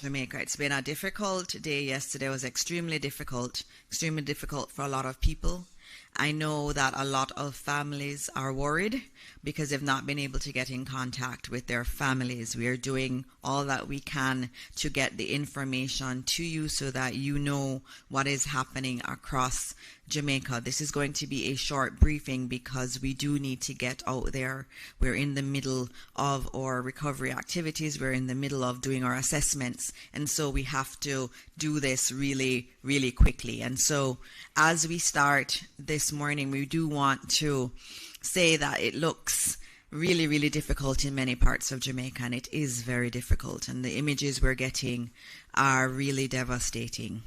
Jamaica. It's been a difficult day. Yesterday was extremely difficult for a lot of people. I know that a lot of families are worried because they've not been able to get in contact with their families. We are doing all that we can to get the information to you so that you know what is happening across Jamaica. This is going to be a short briefing because we do need to get out there. We're in the middle of our recovery activities. We're in the middle of doing our assessments. And so we have to do this really, really quickly. And so as we start this morning, we do want to say that it looks really, really difficult in many parts of Jamaica, and it is very difficult. And the images we're getting are really devastating.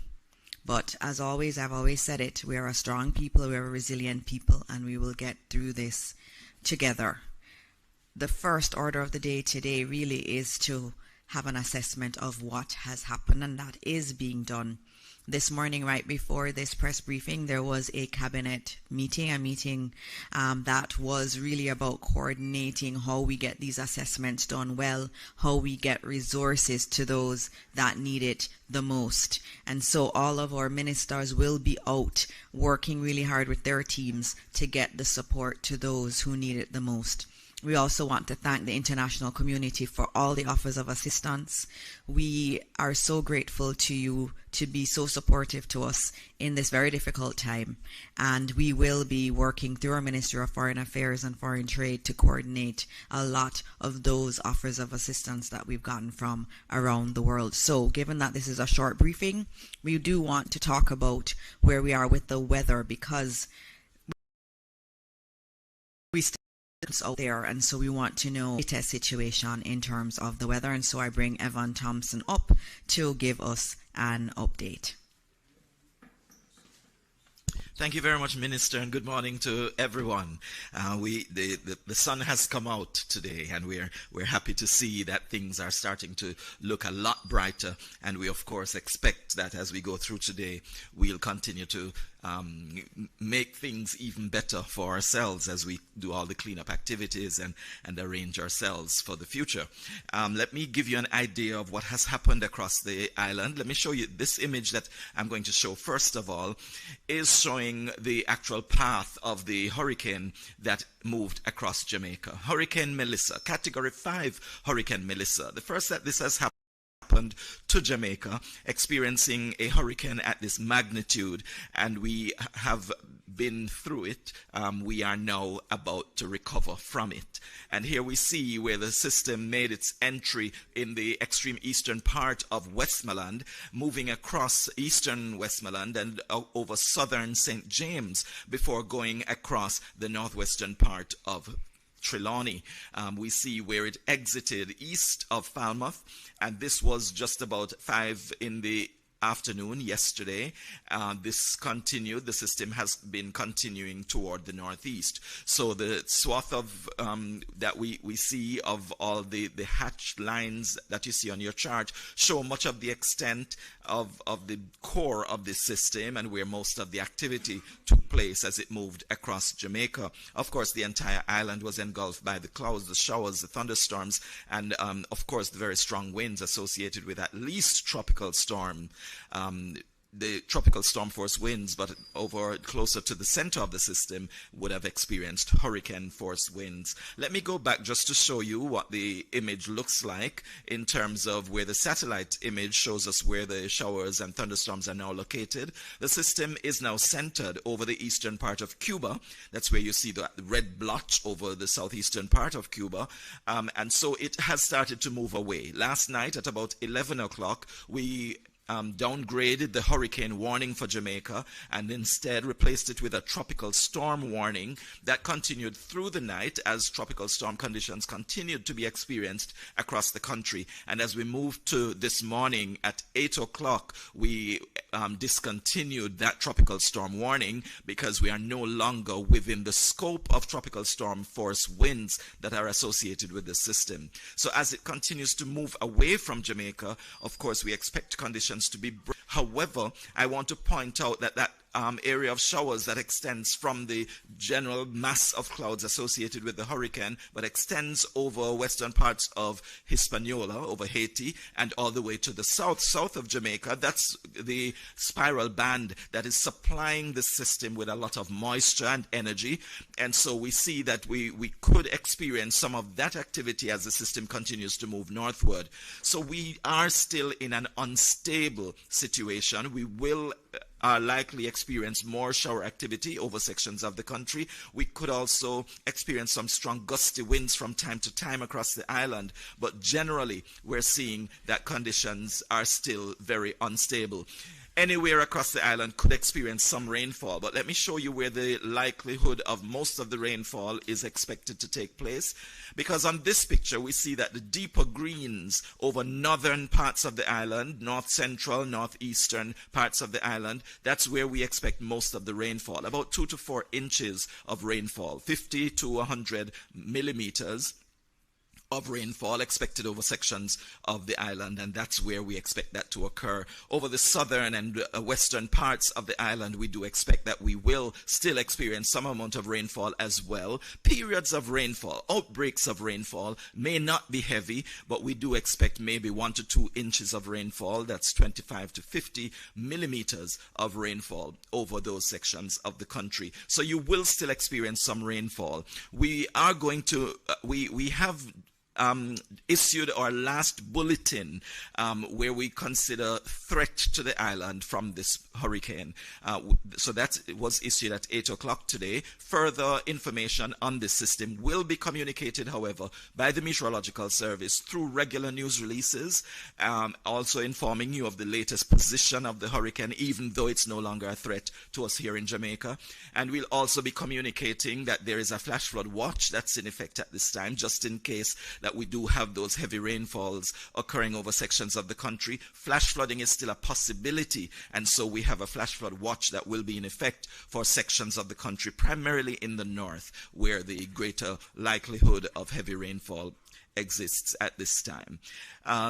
But as always, I've always said it, we are a strong people, we are a resilient people, and we will get through this together. The first order of the day today really is to have an assessment of what has happened, and that is being done. This morning, right before this press briefing, there was a cabinet meeting, that was really about coordinating how we get these assessments done well, how we get resources to those that need it the most. And so all of our ministers will be out working really hard with their teams to get the support to those who need it the most. We also want to thank the international community for all the offers of assistance. We are so grateful to you to be so supportive to us in this very difficult time. And we will be working through our Ministry of Foreign Affairs and Foreign Trade to coordinate a lot of those offers of assistance that we've gotten from around the world. So given that this is a short briefing, we do want to talk about where we are with the weather, because we still out there, and so we want to know the latest situation in terms of the weather. And so I bring Evan Thompson up to give us an update. Thank you very much, Minister, and good morning to everyone. The sun has come out today, and we're happy to see that things are starting to look a lot brighter. And we, of course, expect that as we go through today, we'll continue to make things even better for ourselves as we do all the cleanup activities and arrange ourselves for the future. Let me give you an idea of what has happened across the island. Let me show you this image that I'm going to show first of all is showing the actual path of the hurricane that moved across Jamaica. Hurricane Melissa, Category 5 Hurricane Melissa. The first that this has happened to Jamaica, experiencing a hurricane at this magnitude, and we have been through it. We are now about to recover from it. And here we see where the system made its entry in the extreme eastern part of Westmoreland, moving across eastern Westmoreland and over southern St. James before going across the northwestern part of Trelawney. We see where it exited east of Falmouth, and this was just about 5 in the afternoon yesterday. This continued. The system has been continuing toward the northeast. So the swath of that we see of all the hatched lines that you see on your chart show much of the extent of the core of this system and where most of the activity took place as it moved across Jamaica. Of course, the entire island was engulfed by the clouds, the showers, the thunderstorms, and of course the very strong winds associated with at least tropical storm. The tropical storm force winds, but over closer to the center of the system would have experienced hurricane force winds. Let me go back just to show you what the image looks like in terms of where the satellite image shows us where the showers and thunderstorms are now located. The system is now centered over the eastern part of Cuba. That's where you see the red blotch over the southeastern part of Cuba. And so it has started to move away. Last night at about 11 o'clock, we downgraded the hurricane warning for Jamaica and instead replaced it with a tropical storm warning that continued through the night as tropical storm conditions continued to be experienced across the country. And as we moved to this morning at 8 o'clock, we discontinued that tropical storm warning because we are no longer within the scope of tropical storm force winds that are associated with the system. So as it continues to move away from Jamaica, of course, we expect conditions to be. However, I want to point out that area of showers that extends from the general mass of clouds associated with the hurricane, but extends over western parts of Hispaniola, over Haiti, and all the way to the south of Jamaica. That's the spiral band that is supplying the system with a lot of moisture and energy. And so we see that we could experience some of that activity as the system continues to move northward. So we are still in an unstable situation. We will likely experience more shower activity over sections of the country. We could also experience some strong gusty winds from time to time across the island, but generally we're seeing that conditions are still very unstable. Anywhere across the island could experience some rainfall, but let me show you where the likelihood of most of the rainfall is expected to take place, because on this picture we see that the deeper greens over northern parts of the island, north central, northeastern parts of the island, that's where we expect most of the rainfall, about 2 to 4 inches of rainfall, 50 to 100 millimeters of rainfall expected over sections of the island, and that's where we expect that to occur. Over the southern and western parts of the island, we do expect that we will still experience some amount of rainfall as well. Periods of rainfall, outbreaks of rainfall may not be heavy, but we do expect maybe 1 to 2 inches of rainfall. That's 25 to 50 millimeters of rainfall over those sections of the country. So you will still experience some rainfall. We are going to, we have issued our last bulletin where we consider threat to the island from this hurricane. So that was issued at 8 o'clock today. Further information on this system will be communicated, however, by the Meteorological Service through regular news releases, also informing you of the latest position of the hurricane, even though it's no longer a threat to us here in Jamaica. And we'll also be communicating that there is a flash flood watch that's in effect at this time, just in case that we do have those heavy rainfalls occurring over sections of the country. Flash flooding is still a possibility, and so we have a flash flood watch that will be in effect for sections of the country, primarily in the north, where the greater likelihood of heavy rainfall exists at this time.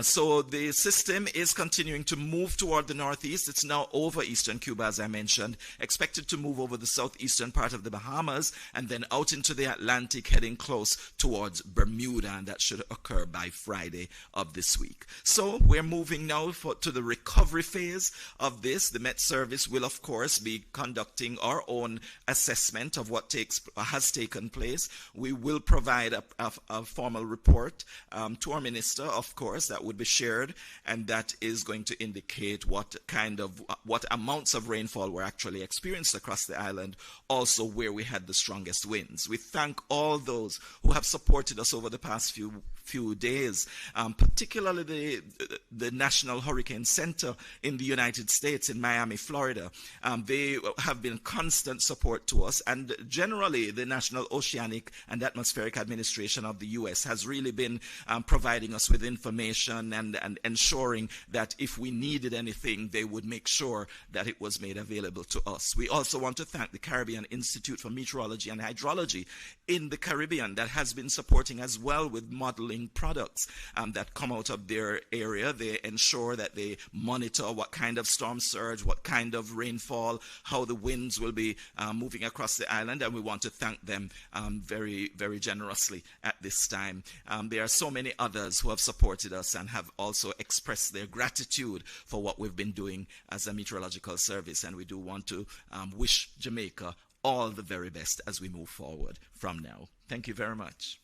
So the system is continuing to move toward the northeast. It's now over eastern Cuba, as I mentioned, expected to move over the southeastern part of the Bahamas and then out into the Atlantic, heading close towards Bermuda, and that should occur by Friday of this week. So we're moving now to the recovery phase of this. The Met Service will, of course, be conducting our own assessment of what has taken place. We will provide a formal report to our minister, of course, that would be shared, and that is going to indicate what amounts of rainfall were actually experienced across the island, also where we had the strongest winds. We thank all those who have supported us over the past few days, particularly the National Hurricane Center in the United States in Miami, Florida. They have been constant support to us, and generally the National Oceanic and Atmospheric Administration of the U.S. has really been providing us with information and ensuring that if we needed anything, they would make sure that it was made available to us. We also want to thank the Caribbean Institute for Meteorology and Hydrology in the Caribbean that has been supporting as well with modeling products that come out of their area. They ensure that they monitor what kind of storm surge, what kind of rainfall, how the winds will be moving across the island, and we want to thank them very, very generously at this time. There are so many others who have supported us and have also expressed their gratitude for what we've been doing as a meteorological service, and we do want to wish Jamaica all the very best as we move forward from now. Thank you very much.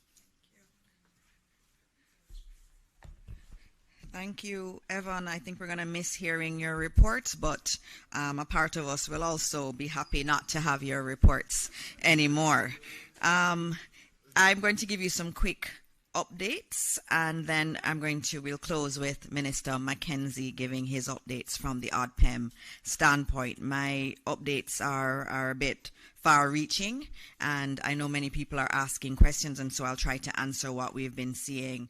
Thank you, Evan. I think we're going to miss hearing your reports, but a part of us will also be happy not to have your reports anymore. I'm going to give you some quick updates, and then we'll close with Minister Mackenzie giving his updates from the ODPEM standpoint. My updates are a bit far-reaching, and I know many people are asking questions, and so I'll try to answer what we've been seeing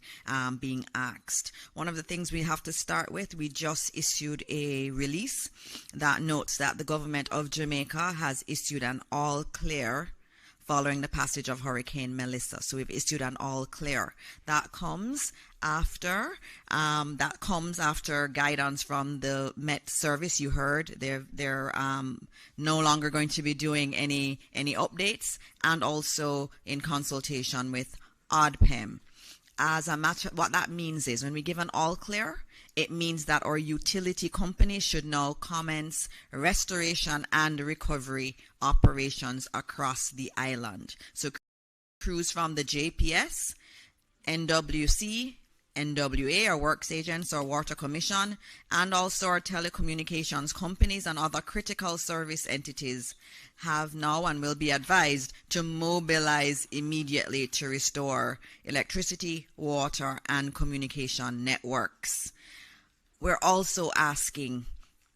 being asked. One of the things we have to start with, we just issued a release that notes that the government of Jamaica has issued an all-clear following the passage of Hurricane Melissa. So we've issued an all clear. That comes after guidance from the Met Service. You heard they're no longer going to be doing any updates, and also in consultation with ODPEM. As a matter, what that means is when we give an all clear, it means that our utility company should now commence restoration and recovery operations across the island. So crews from the JPS, NWC, NWA, our Works Agents, our Water Commission, and also our telecommunications companies and other critical service entities have now and will be advised to mobilize immediately to restore electricity, water, and communication networks. We're also asking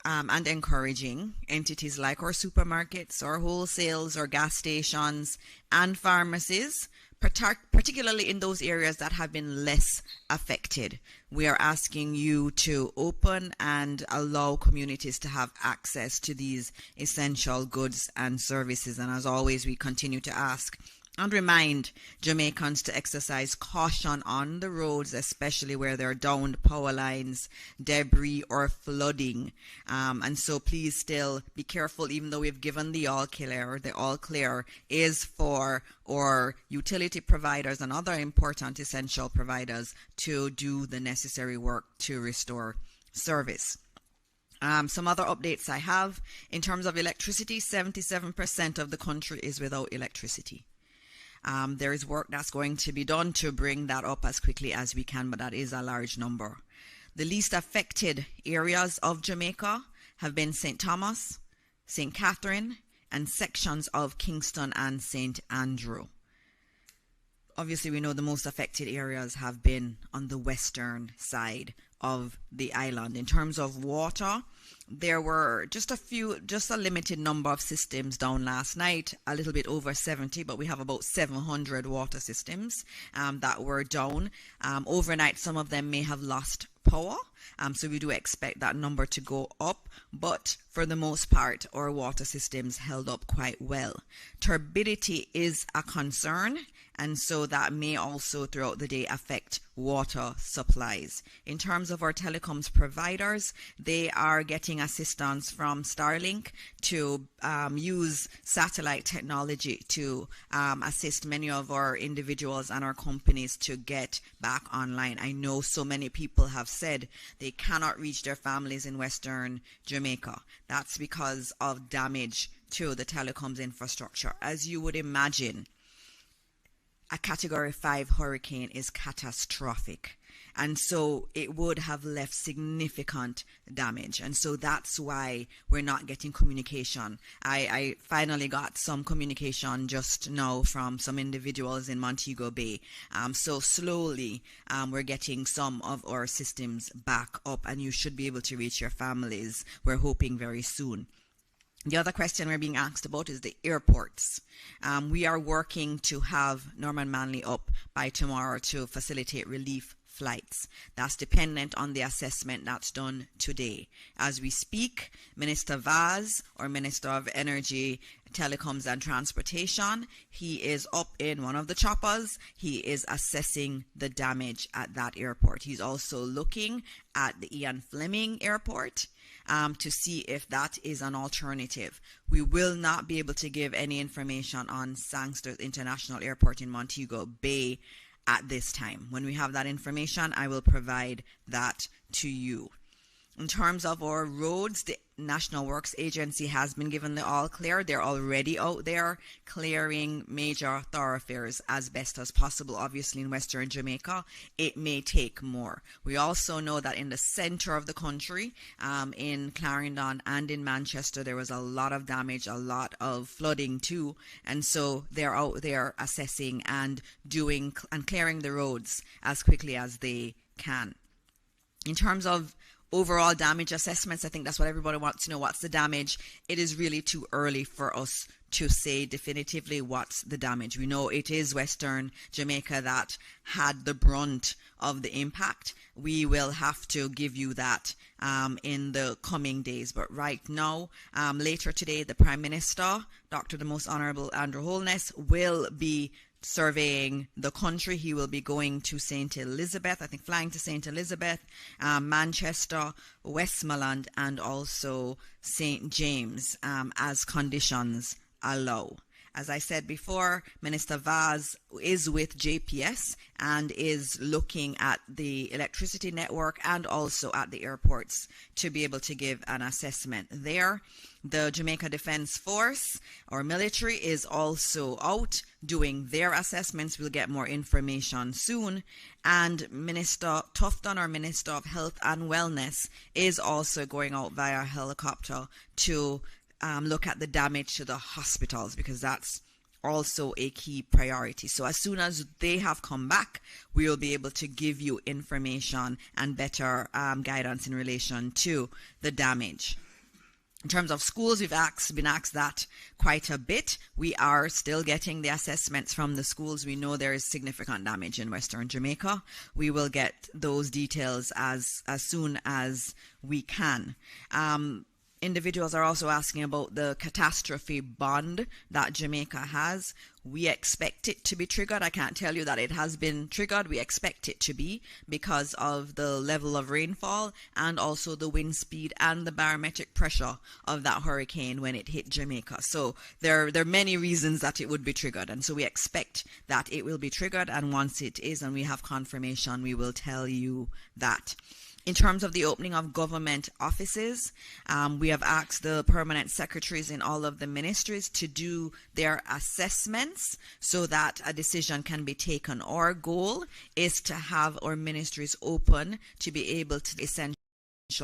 and encouraging entities like our supermarkets, our wholesales, our gas stations, and pharmacies, particularly in those areas that have been less affected. We are asking you to open and allow communities to have access to these essential goods and services. And as always, we continue to ask and remind Jamaicans to exercise caution on the roads, especially where there are downed power lines, debris, or flooding. And so please still be careful, even though we've given the all clear. The all clear is for our utility providers and other important essential providers to do the necessary work to restore service. Some other updates I have. In terms of electricity, 77% of the country is without electricity. There is work that's going to be done to bring that up as quickly as we can, but that is a large number. The least affected areas of Jamaica have been St. Thomas, St. Catherine, and sections of Kingston and St. Andrew. Obviously, we know the most affected areas have been on the western side of the island. In terms of water, there were just a limited number of systems down last night, a little bit over 70, but we have about 700 water systems that were down. Overnight, some of them may have lost power, so we do expect that number to go up, but for the most part, our water systems held up quite well. Turbidity is a concern, and so that may also throughout the day affect water supplies. In terms of our telecoms providers, they are getting assistance from Starlink to use satellite technology to assist many of our individuals and our companies to get back online. I know so many people have said they cannot reach their families in Western Jamaica. That's because of damage to the telecoms infrastructure. As you would imagine, a Category 5 hurricane is catastrophic. And so it would have left significant damage. And so that's why we're not getting communication. I finally got some communication just now from some individuals in Montego Bay. So slowly we're getting some of our systems back up, and you should be able to reach your families, we're hoping, very soon. The other question we're being asked about is the airports. We are working to have Norman Manley up by tomorrow to facilitate relief flights. That's dependent on the assessment that's done today. As we speak, Minister Vaz, or Minister of Energy, Telecoms and Transportation, he is up in one of the choppers. He is assessing the damage at that airport. He's also looking at the Ian Fleming Airport to see if that is an alternative. We will not be able to give any information on Sangster International Airport in Montego Bay at this time. When we have that information, I will provide that to you. In terms of our roads, the National Works Agency has been given the all clear. They're already out there clearing major thoroughfares as best as possible. Obviously, in Western Jamaica, it may take more. We also know that in the center of the country, in Clarendon and in Manchester, there was a lot of damage, a lot of flooding too. And so they're out there assessing and clearing the roads as quickly as they can. In terms of overall damage assessments. I think that's what everybody wants to know. What's the damage? It is really too early for us to say definitively what's the damage. We know it is Western Jamaica that had the brunt of the impact. We will have to give you that in the coming days. But right now, later today, the Prime Minister, Dr. the Most Honorable Andrew Holness, will be surveying the country. He will be going to St. Elizabeth, I think flying to St. Elizabeth, Manchester, Westmoreland, and also St. James as conditions allow. As I said before, Minister Vaz is with JPS and is looking at the electricity network and also at the airports to be able to give an assessment there. The Jamaica Defense Force or military is also out doing their assessments. We'll get more information soon. And Minister Tufton, or Minister of Health and Wellness, is also going out via helicopter to look at the damage to the hospitals, because that's also a key priority. So as soon as they have come back, we will be able to give you information and better guidance in relation to the damage. In terms of schools, we've been asked that quite a bit. We are still getting the assessments from the schools. We know there is significant damage in Western Jamaica. We will get those details as soon as we can. Individuals are also asking about the catastrophe bond that Jamaica has. We expect it to be triggered. I can't tell you that it has been triggered. We expect it to be, because of the level of rainfall and also the wind speed and the barometric pressure of that hurricane when it hit Jamaica. So there are many reasons that it would be triggered. And so we expect that it will be triggered. And once it is and we have confirmation, we will tell you that. In terms of the opening of government offices, we have asked the permanent secretaries in all of the ministries to do their assessments so that a decision can be taken. Our goal is to have our ministries open to be able to essentially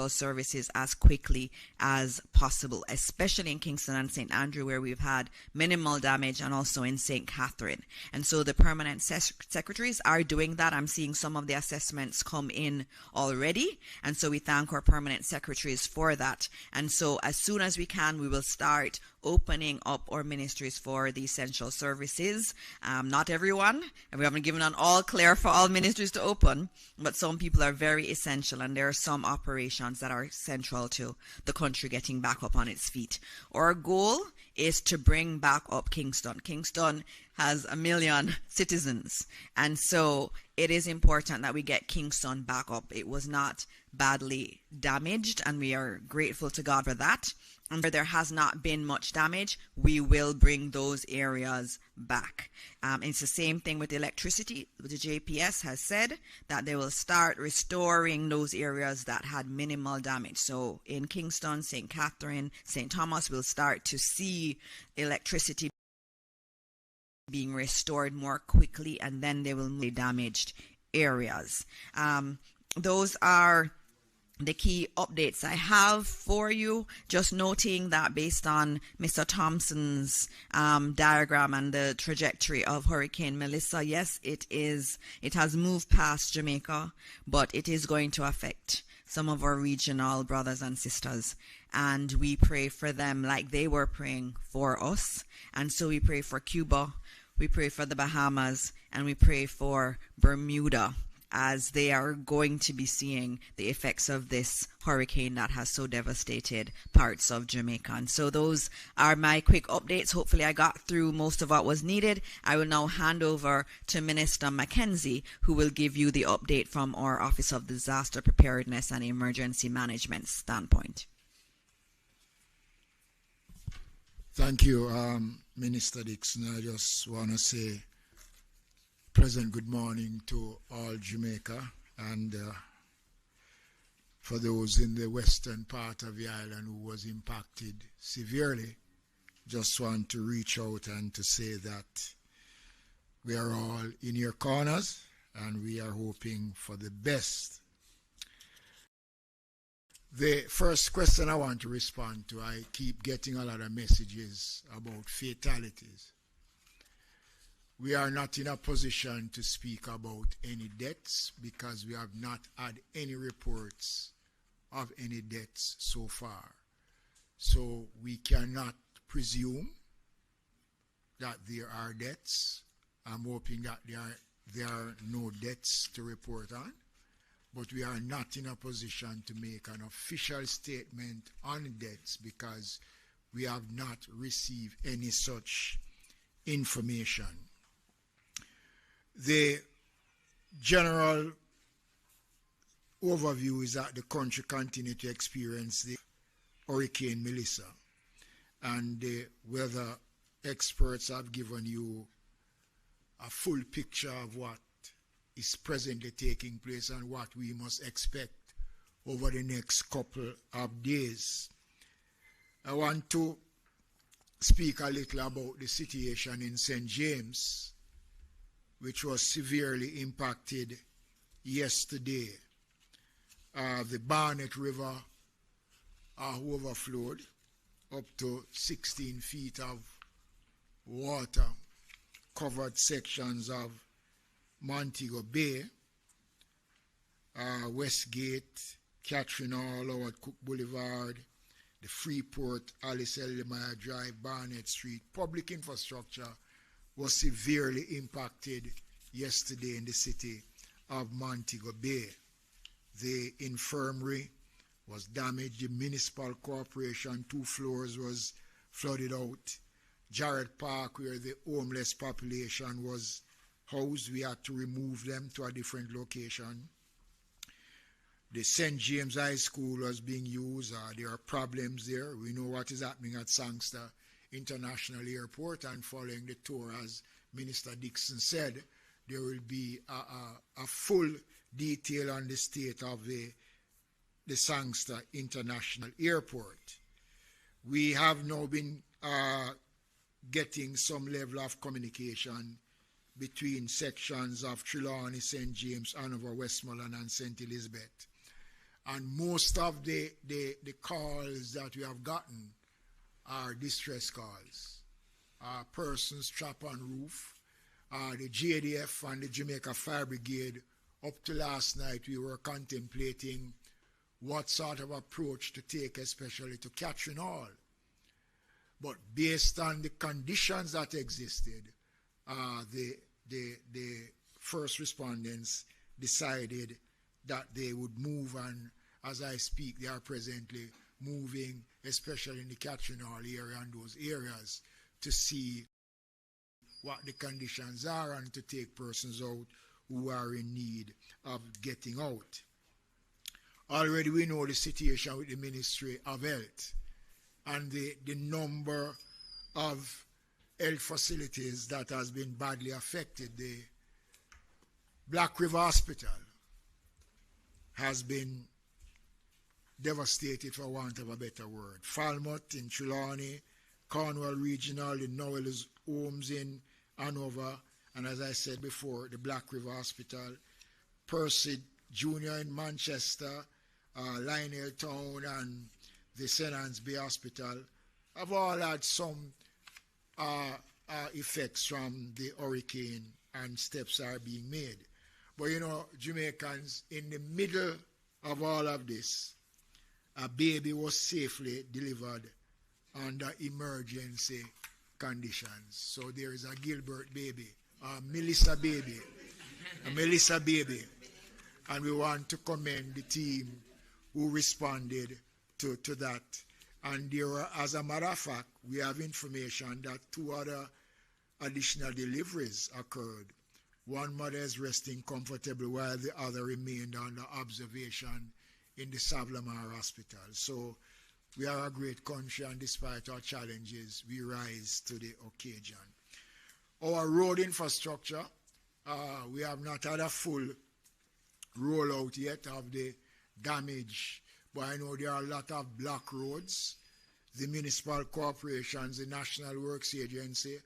services as quickly as possible, especially in Kingston and St. Andrew, where we've had minimal damage, and also in St. Catherine. And so the permanent secretaries are doing that. I'm seeing some of the assessments come in already, and so we thank our permanent secretaries for that. And so as soon as we can, we will start opening up our ministries for the essential services. Not everyone, and we haven't given an all clear for all ministries to open, but some people are very essential, and there are some operations that are central to the country getting back up on its feet. Our goal is to bring back up Kingston. Kingston has 1 million citizens, and so it is important that we get Kingston back up. It was not badly damaged, and we are grateful to God for that. And where there has not been much damage, we will bring those areas back. It's the same thing with electricity. The JPS has said that they will start restoring those areas that had minimal damage. So in Kingston, St. Catherine, St. Thomas, we'll start to see electricity being restored more quickly, and then they will move to damaged areas. Those are the key updates I have for you. Just noting that based on Mr. Thompson's diagram and the trajectory of Hurricane Melissa, yes, it has moved past Jamaica, but it is going to affect some of our regional brothers and sisters, and we pray for them like they were praying for us. And so we pray for Cuba, we pray for the Bahamas, and we pray for Bermuda, as they are going to be seeing the effects of this hurricane that has so devastated parts of Jamaica. And so those are my quick updates. Hopefully I got through most of what was needed. I will now hand over to Minister Mackenzie, who will give you the update from our Office of Disaster Preparedness and Emergency Management standpoint. Thank you, Minister Dixon. I just want to say pleasant good morning to all Jamaica, and for those in the western part of the island who was impacted severely, just want to reach out and to say that we are all in your corners and we are hoping for the best. The first question I want to respond to, I keep getting a lot of messages about fatalities. We are not in a position to speak about any deaths because we have not had any reports of any deaths so far. So we cannot presume that there are deaths. I'm hoping that there are no deaths to report on, but we are not in a position to make an official statement on deaths because we have not received any such information. The general overview is that the country continues to experience the Hurricane Melissa, and the weather experts have given you a full picture of what is presently taking place and what we must expect over the next couple of days. I want to speak a little about the situation in St. James, which was severely impacted yesterday. The Barnett River overflowed up to 16 feet of water, covered sections of Montego Bay, Westgate, Catherine Hall, Howard Cook Boulevard, the Freeport, Alice L. Lemire Drive, Barnett Street. Public infrastructure was severely impacted yesterday in the city of Montego Bay. The infirmary was damaged. The municipal corporation, 2 floors was flooded out. Jarrett Park, where the homeless population was housed, we had to remove them to a different location. The St. James High School was being used. There are problems there. We know what is happening at Sangster International Airport, and following the tour, as Minister Dixon said, there will be a full detail on the state of the Sangster International Airport. We have now been getting some level of communication between sections of Trelawney, St. James, Hanover, Westmoreland, and St. Elizabeth. And most of the calls that we have gotten are distress calls. Persons trapped on roof. The JDF and the Jamaica Fire Brigade, up to last night, we were contemplating what sort of approach to take, especially to Catherine Hall. But based on the conditions that existed, the first respondents decided that they would move, and as I speak, they are presently moving, especially in the Catherine Hall area and those areas, to see what the conditions are and to take persons out who are in need of getting out. Already we know the situation with the Ministry of Health and the number of health facilities that has been badly affected. The Black River Hospital has been devastated, for want of a better word. Falmouth in Trelawney, Cornwall Regional, the Novel's Homes in Hanover, and as I said before, the Black River Hospital, Percy Jr. in Manchester, Lionel Town, and the St. Anne's Bay Hospital have all had some effects from the hurricane, and steps are being made. But you know, Jamaicans, in the middle of all of this, a baby was safely delivered under emergency conditions. So there is a Gilbert baby, a Melissa baby, and we want to commend the team who responded to that. And there were, as a matter of fact, we have information that 2 other additional deliveries occurred. One mother is resting comfortably while the other remained under observation in the Savlamar Hospital. So we are a great country, and despite our challenges, we rise to the occasion. Our road infrastructure, we have not had a full rollout yet of the damage, but I know there are a lot of block roads. The municipal corporations, the National Works Agency,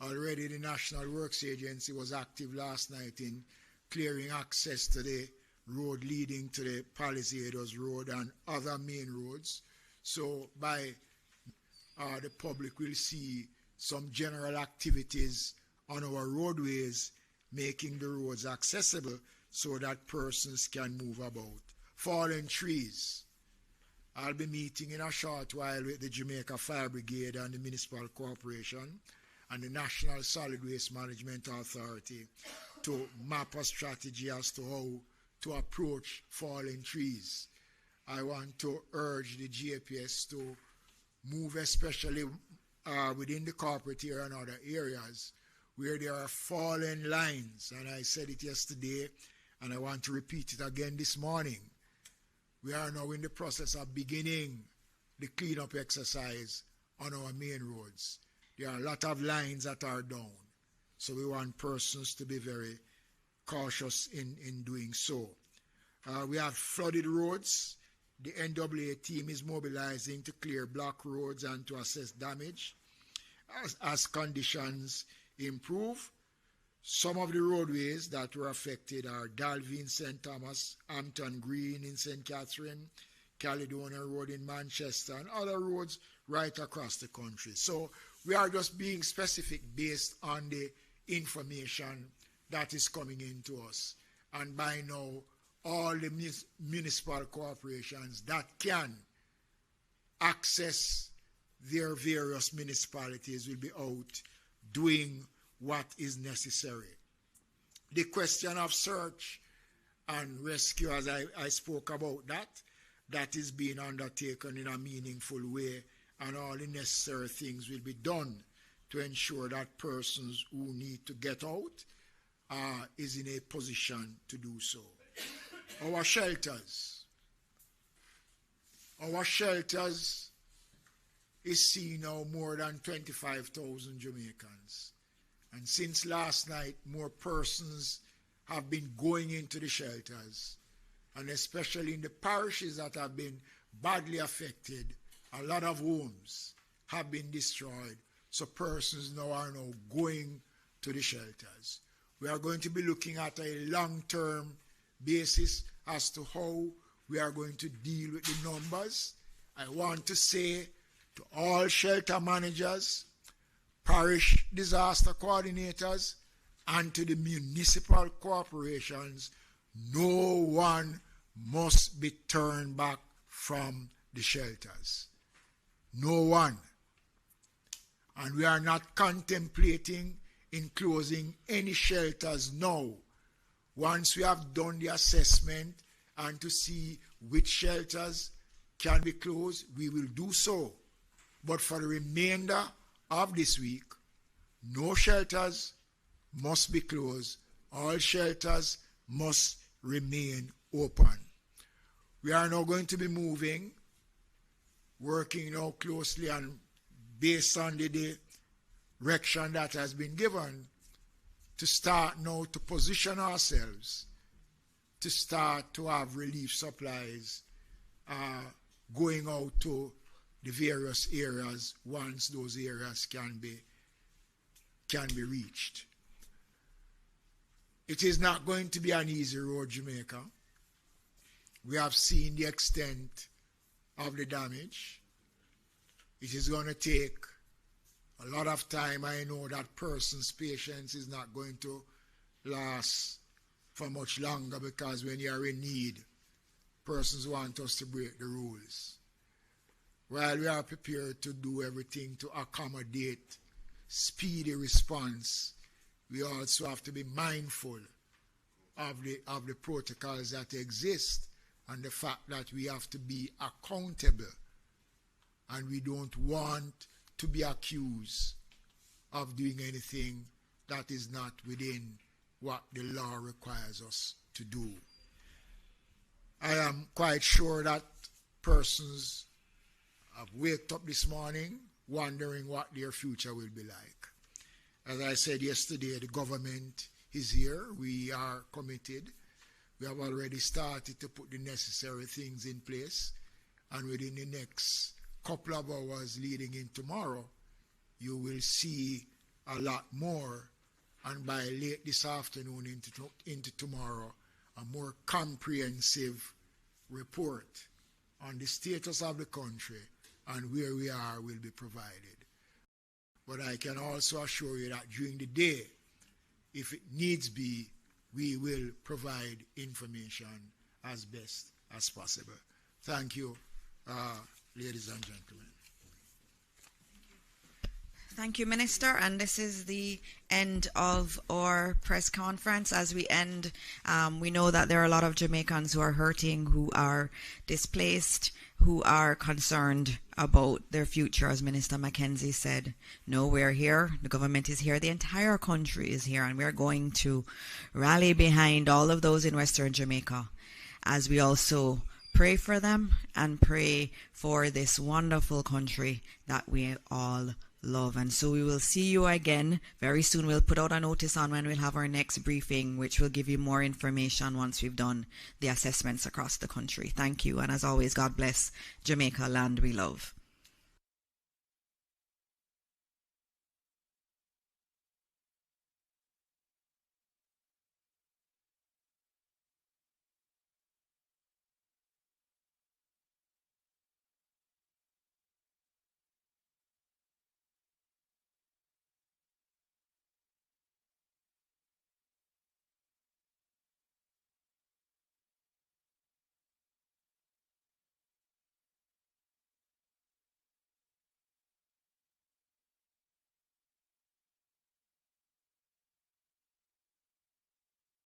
already the National Works Agency was active last night in clearing access to the road leading to the Palisados Road and other main roads. So by the public will see some general activities on our roadways, making the roads accessible so that persons can move about. Fallen trees, I'll be meeting in a short while with the Jamaica Fire Brigade and the Municipal Corporation and the National Solid Waste Management Authority to map a strategy as to how to approach fallen trees. I want to urge the JPS to move, especially within the corporate area and other areas where there are fallen lines. And I said it yesterday, and I want to repeat it again this morning. We are now in the process of beginning the cleanup exercise on our main roads. There are a lot of lines that are down, so we want persons to be very cautious in doing so. We have flooded roads. The NAA team is mobilizing to clear block roads and to assess damage. As conditions improve, some of the roadways that were affected are Dalvin, St. Thomas, Hampton Green in St. Catherine, Caledonia Road in Manchester, and other roads right across the country. So we are just being specific based on the information that is coming into us. And by now, all the municipal corporations that can access their various municipalities will be out doing what is necessary. The question of search and rescue, as I spoke about that is being undertaken in a meaningful way, and all the necessary things will be done to ensure that persons who need to get out is in a position to do so. Our shelters is seeing now more than 25,000 Jamaicans. And since last night, more persons have been going into the shelters. And especially in the parishes that have been badly affected, a lot of homes have been destroyed. So persons now are going to the shelters. We are going to be looking at a long-term basis as to how we are going to deal with the numbers. I want to say to all shelter managers, parish disaster coordinators, and to the municipal corporations, no one must be turned back from the shelters. No one. And we are not contemplating in closing any shelters now. Once we have done the assessment and to see which shelters can be closed, we will do so. But for the remainder of this week, no shelters must be closed. All shelters must remain open. We are now going to be moving, working now closely and based on the direction that has been given, to start now to position ourselves to start to have relief supplies going out to the various areas once those areas can be reached. It is not going to be an easy road, Jamaica. We have seen the extent of the damage. It is going to take a lot of time. I know that person's patience is not going to last for much longer, because when you are in need, persons want us to break the rules. While we are prepared to do everything to accommodate speedy response, we also have to be mindful of the protocols that exist and the fact that we have to be accountable, and we don't want to be accused of doing anything that is not within what the law requires us to do. I am quite sure that persons have waked up this morning wondering what their future will be like. As I said yesterday, the government is here. We are committed. We have already started to put the necessary things in place, and within the next couple of hours leading in tomorrow, you will see a lot more, and by late this afternoon into tomorrow, a more comprehensive report on the status of the country and where we are will be provided. But I can also assure you that during the day, if it needs be, we will provide information as best as possible. Thank you, ladies and gentlemen. Thank you, Minister. And this is the end of our press conference. As we end, we know that there are a lot of Jamaicans who are hurting, who are displaced, who are concerned about their future, as Minister Mackenzie said. No, we're here. The government is here. The entire country is here. And we're going to rally behind all of those in Western Jamaica as we also pray for them and pray for this wonderful country that we all love. And so we will see you again very soon. We'll put out a notice on when we'll have our next briefing, which will give you more information once we've done the assessments across the country. Thank you. And as always, God bless Jamaica, land we love.